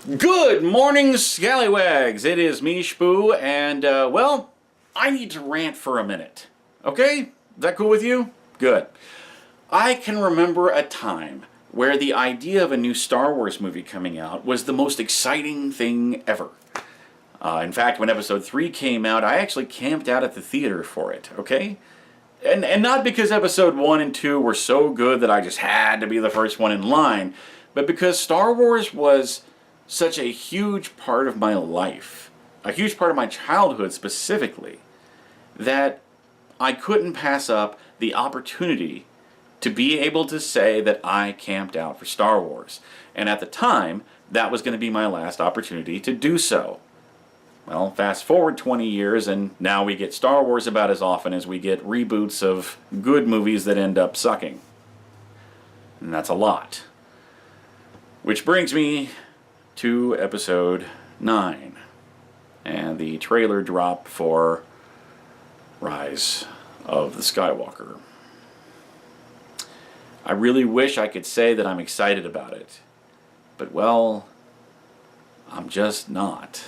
Good morning, scallywags. It is me, Spoo, and, well, I need to rant for a minute. Okay? Is that cool with you? Good. I can remember a time where the idea of a new Star Wars movie coming out was the most exciting thing ever. In fact, when Episode 3 came out, I actually camped out at the theater for it, okay? And not because Episode 1 and 2 were so good that I just had to be the first one in line, but because Star Wars was such a huge part of my life, a huge part of my childhood specifically, that I couldn't pass up the opportunity to be able to say that I camped out for Star Wars. And at the time, that was going to be my last opportunity to do so. Well, fast forward 20 years, and now we get Star Wars about as often as we get reboots of good movies that end up sucking. And that's a lot. Which brings me to Episode 9 and the trailer drop for Rise of the Skywalker. I really wish I could say that I'm excited about it, but well, I'm just not.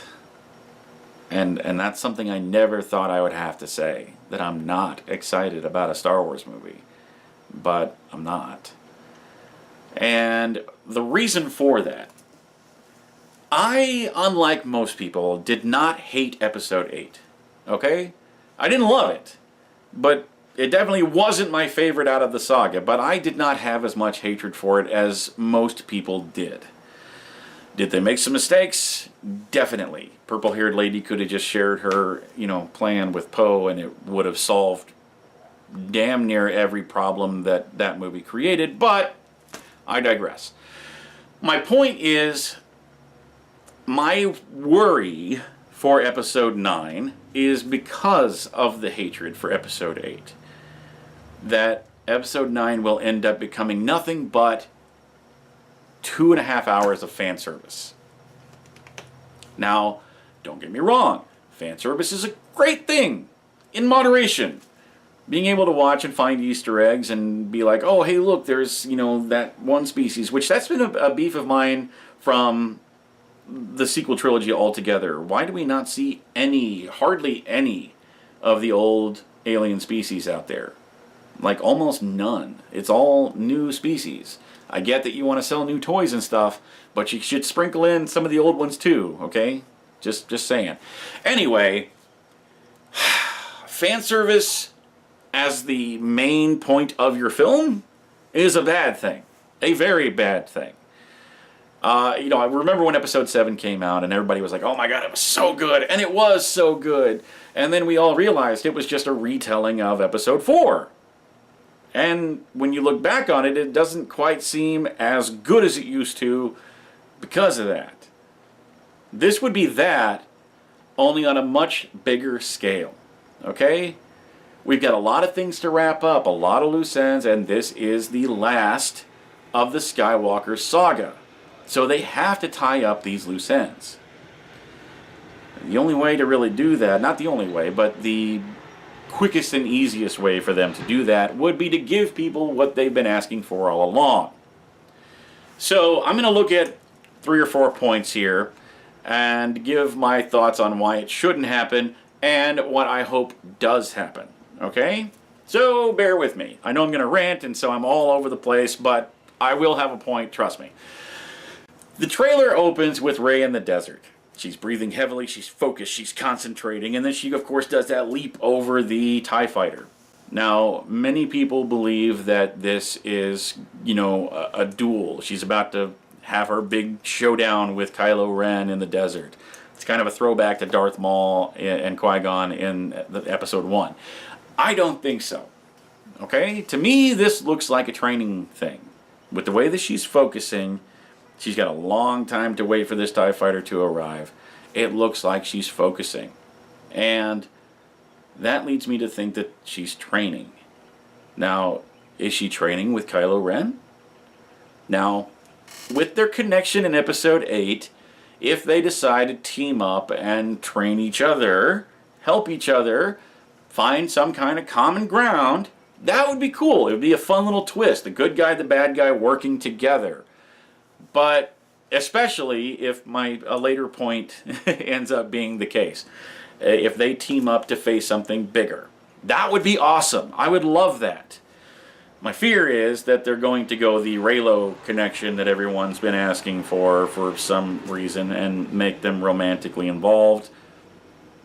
And that's something I never thought I would have to say, that I'm not excited about a Star Wars movie. But I'm not. And the reason for that, I, unlike most people, did not hate Episode 8. Okay? I didn't love it, but it definitely wasn't my favorite out of the saga, but I did not have as much hatred for it as most people did. Did they make some mistakes? Definitely. Purple-haired lady could have just shared her, plan with Poe, and it would have solved damn near every problem that that movie created, but I digress. My point is, my worry for Episode 9 is because of the hatred for Episode 8. That Episode 9 will end up becoming nothing but 2.5 hours of fan service. Now, don't get me wrong, fan service is a great thing, in moderation. Being able to watch and find Easter eggs and be like, oh, hey, look, there's, that one species, which that's been a beef of mine from the sequel trilogy altogether. Why do we not see hardly any of the old alien species out there? Like, almost none. It's all new species. I get that you want to sell new toys and stuff, but you should sprinkle in some of the old ones too, okay? Just saying. Anyway, fan service as the main point of your film is a bad thing. A very bad thing. I remember when Episode 7 came out and everybody was like, oh my god, it was so good, and it was so good. And then we all realized it was just a retelling of Episode 4. And when you look back on it, it doesn't quite seem as good as it used to because of that. This would be that, only on a much bigger scale. Okay? We've got a lot of things to wrap up, a lot of loose ends, and this is the last of the Skywalker saga. So they have to tie up these loose ends. The only way to really do that, not the only way, but the quickest and easiest way for them to do that would be to give people what they've been asking for all along. So I'm going to look at 3 or 4 points here and give my thoughts on why it shouldn't happen and what I hope does happen. Okay? So bear with me. I know I'm going to rant, and so I'm all over the place, but I will have a point, trust me. The trailer opens with Rey in the desert. She's breathing heavily, she's focused, she's concentrating, and then she, of course, does that leap over the TIE fighter. Now, many people believe that this is, a duel. She's about to have her big showdown with Kylo Ren in the desert. It's kind of a throwback to Darth Maul and Qui-Gon in Episode 1. I don't think so. Okay? To me, this looks like a training thing. With the way that she's focusing, she's got a long time to wait for this TIE fighter to arrive. It looks like she's focusing. And that leads me to think that she's training. Now, is she training with Kylo Ren? Now, with their connection in Episode 8, if they decide to team up and train each other, help each other, find some kind of common ground, that would be cool. It would be a fun little twist. The good guy, the bad guy working together. But Especially if a later point ends up being the case. If they team up to face something bigger. That would be awesome. I would love that. My fear is that they're going to go the Reylo connection that everyone's been asking for some reason and make them romantically involved.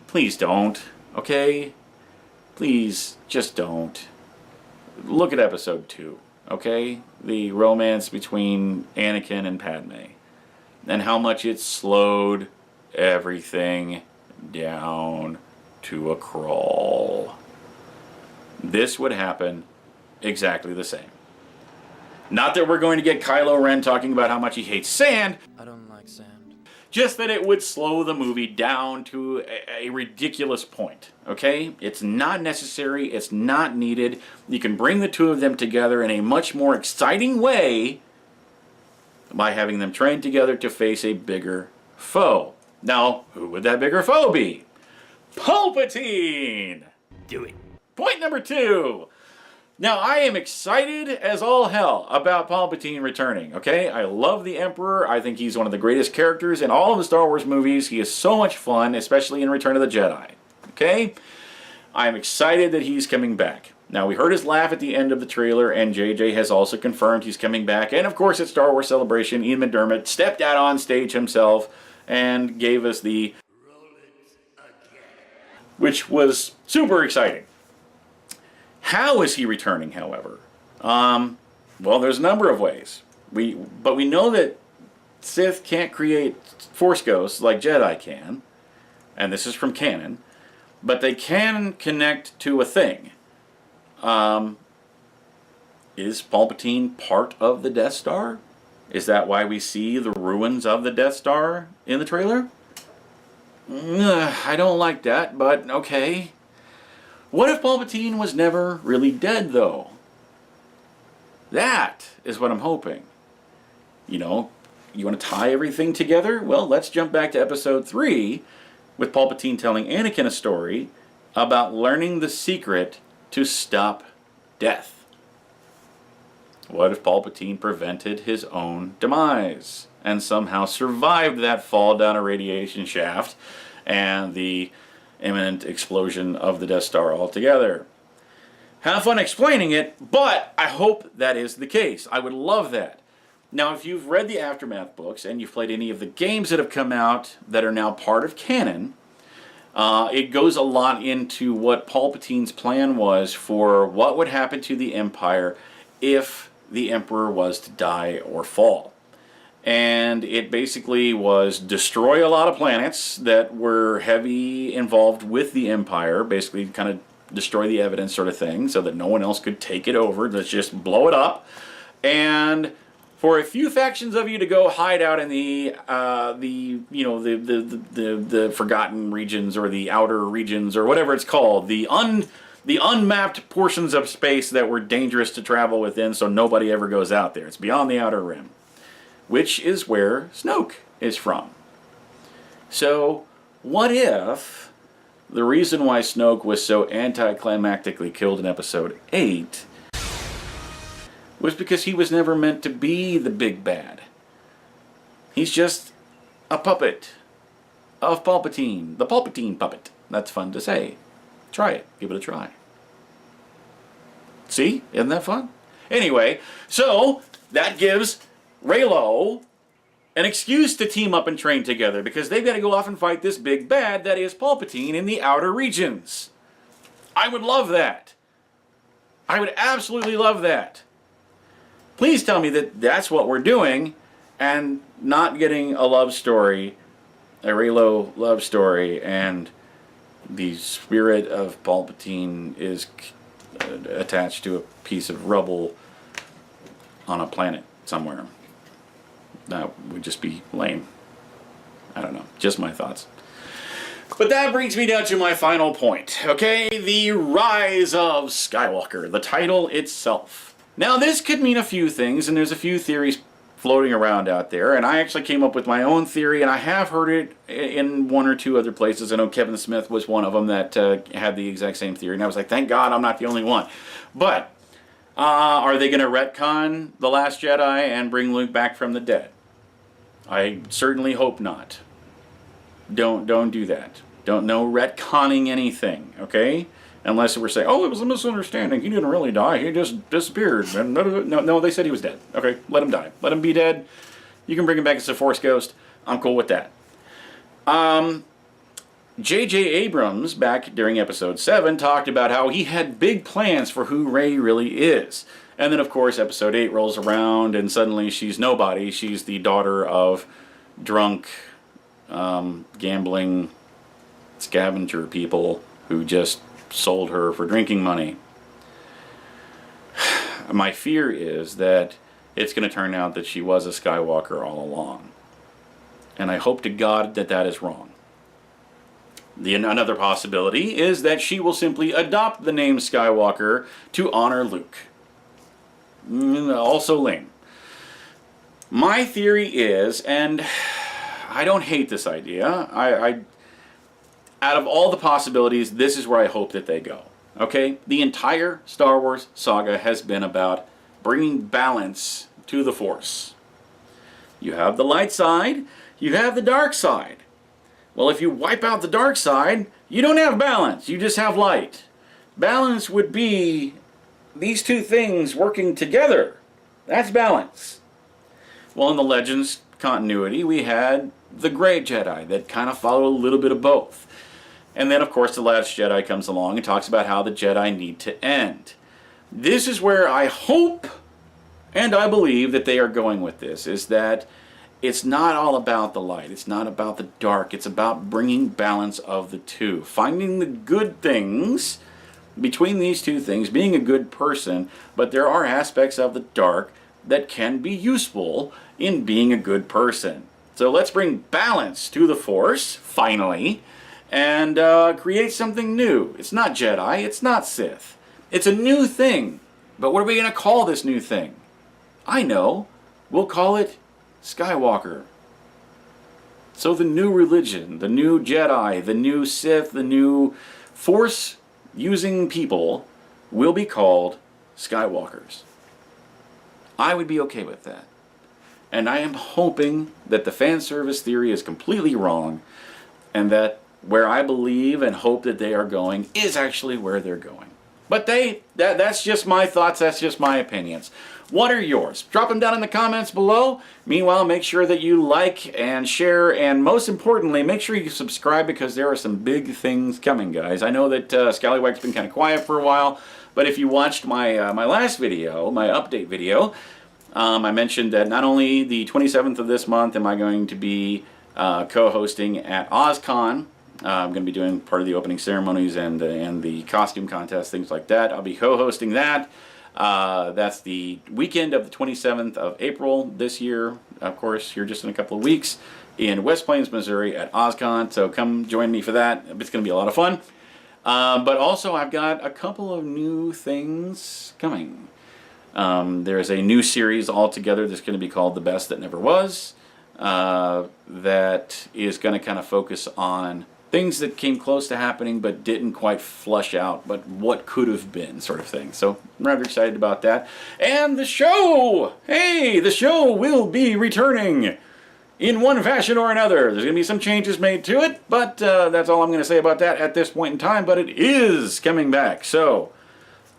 Please don't, okay? Please, just don't. Look at episode 2, okay? The romance between Anakin and Padme. And how much it slowed everything down to a crawl. This would happen exactly the same. Not that we're going to get Kylo Ren talking about how much he hates sand. I don't like sand. Just that it would slow the movie down to a ridiculous point, okay? It's not necessary, it's not needed. You can bring the two of them together in a much more exciting way by having them train together to face a bigger foe. Now, who would that bigger foe be? Palpatine! Do it. Point number 2. Now, I am excited as all hell about Palpatine returning, okay? I love the Emperor. I think he's one of the greatest characters in all of the Star Wars movies. He is so much fun, especially in Return of the Jedi, okay? I'm excited that he's coming back. Now, we heard his laugh at the end of the trailer, and JJ has also confirmed he's coming back. And, of course, at Star Wars Celebration, Ian McDiarmid stepped out on stage himself and gave us the "Roll it again," which was super exciting. How is he returning, however? Well, there's a number of ways. But we know that Sith can't create Force ghosts like Jedi can, and this is from canon, but they can connect to a thing. Is Palpatine part of the Death Star? Is that why we see the ruins of the Death Star in the trailer? I don't like that, but okay. What if Palpatine was never really dead, though? That is what I'm hoping. You know, you want to tie everything together? Well, let's jump back to episode 3 with Palpatine telling Anakin a story about learning the secret to stop death. What if Palpatine prevented his own demise and somehow survived that fall down a radiation shaft and the imminent explosion of the Death Star altogether? Have fun explaining it, but I hope that is the case. I would love that. Now, if you've read the Aftermath books and you've played any of the games that have come out that are now part of canon, it goes a lot into what Palpatine's plan was for what would happen to the Empire if the Emperor was to die or fall. And it basically was destroy a lot of planets that were heavy involved with the Empire, basically kind of destroy the evidence sort of thing, so that no one else could take it over. Let's just blow it up. And for a few factions of you to go hide out in the forgotten regions or the outer regions or whatever it's called, the unmapped portions of space that were dangerous to travel within, so nobody ever goes out there. It's beyond the outer rim, which is where Snoke is from. So, what if the reason why Snoke was so anticlimactically killed in Episode 8 was because he was never meant to be the big bad? He's just a puppet of Palpatine. The Palpatine puppet. That's fun to say. Try it. Give it a try. See? Isn't that fun? Anyway, so that gives Reylo an excuse to team up and train together because they've got to go off and fight this big bad that is Palpatine in the outer regions. I would love that. I would absolutely love that. Please tell me that that's what we're doing and not getting a love story, a Reylo love story, and the spirit of Palpatine is attached to a piece of rubble on a planet somewhere. That would just be lame. I don't know. Just my thoughts. But that brings me down to my final point. Okay, the Rise of Skywalker, the title itself. Now, this could mean a few things, and there's a few theories floating around out there, and I actually came up with my own theory, and I have heard it in one or two other places. I know Kevin Smith was one of them that had the exact same theory, and I was like, thank God I'm not the only one. But are they going to retcon The Last Jedi and bring Luke back from the dead? I certainly hope not. Don't do that. Don't no retconning anything, okay? Unless we're saying, oh, it was a misunderstanding. He didn't really die. He just disappeared. No, they said he was dead. Okay, let him die. Let him be dead. You can bring him back as a Force ghost. I'm cool with that. J.J. Abrams, back during Episode 7, talked about how he had big plans for who Rey really is. And then, of course, Episode 8 rolls around, and suddenly she's nobody. She's the daughter of drunk, gambling scavenger people who just sold her for drinking money. My fear is that it's going to turn out that she was a Skywalker all along. And I hope to God that that is wrong. Another possibility is that she will simply adopt the name Skywalker to honor Luke. Also lame. My theory is, and I don't hate this idea, out of all the possibilities, this is where I hope that they go. Okay? The entire Star Wars saga has been about bringing balance to the Force. You have the light side, you have the dark side. Well, if you wipe out the dark side, you don't have balance, you just have light. Balance would be these two things working together. That's balance. Well, in the Legends continuity, we had the Gray Jedi that kind of followed a little bit of both. And then, of course, the Last Jedi comes along and talks about how the Jedi need to end. This is where I hope and I believe that they are going with this, is that it's not all about the light. It's not about the dark. It's about bringing balance of the two. Finding the good things between these two things, being a good person, but there are aspects of the dark that can be useful in being a good person. So let's bring balance to the Force, finally, and create something new. It's not Jedi, it's not Sith. It's a new thing. But what are we going to call this new thing? I know. We'll call it Skywalker. So the new religion, the new Jedi, the new Sith, the new Force-using people will be called Skywalkers. I would be okay with that. And I am hoping that the fan service theory is completely wrong, and that where I believe and hope that they are going is actually where they're going. But that's just my thoughts, that's just my opinions. What are yours? Drop them down in the comments below. Meanwhile, make sure that you like and share, and most importantly, make sure you subscribe, because there are some big things coming, guys. I know that Scallywag's been kind of quiet for a while, but if you watched my my last video, my update video, I mentioned that not only the 27th of this month am I going to be co-hosting at OzCon. I'm going to be doing part of the opening ceremonies and the costume contest, things like that. I'll be co-hosting that. That's the weekend of the 27th of April this year. Of course, here just in a couple of weeks in West Plains, Missouri at OzCon. So come join me for that. It's going to be a lot of fun. But also, I've got a couple of new things coming. There's a new series altogether that's going to be called The Best That Never Was. That is going to kind of focus on things that came close to happening but didn't quite flush out, but what could have been, sort of thing. So I'm rather excited about that. And the show! Hey, the show will be returning in one fashion or another. There's going to be some changes made to it, but that's all I'm going to say about that at this point in time. But it is coming back, so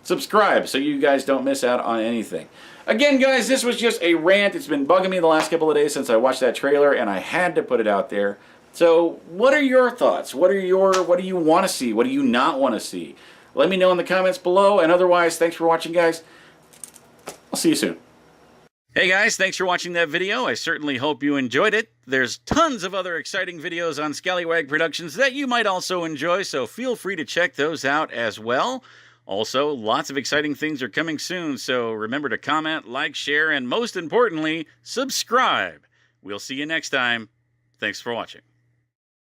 subscribe so you guys don't miss out on anything. Again, guys, this was just a rant. It's been bugging me the last couple of days since I watched that trailer, and I had to put it out there. So, what are your thoughts? What do you want to see? What do you not want to see? Let me know in the comments below, and otherwise, thanks for watching, guys. I'll see you soon. Hey guys, thanks for watching that video. I certainly hope you enjoyed it. There's tons of other exciting videos on Scallywag Productions that you might also enjoy, so feel free to check those out as well. Also, lots of exciting things are coming soon, so remember to comment, like, share, and most importantly, subscribe. We'll see you next time. Thanks for watching.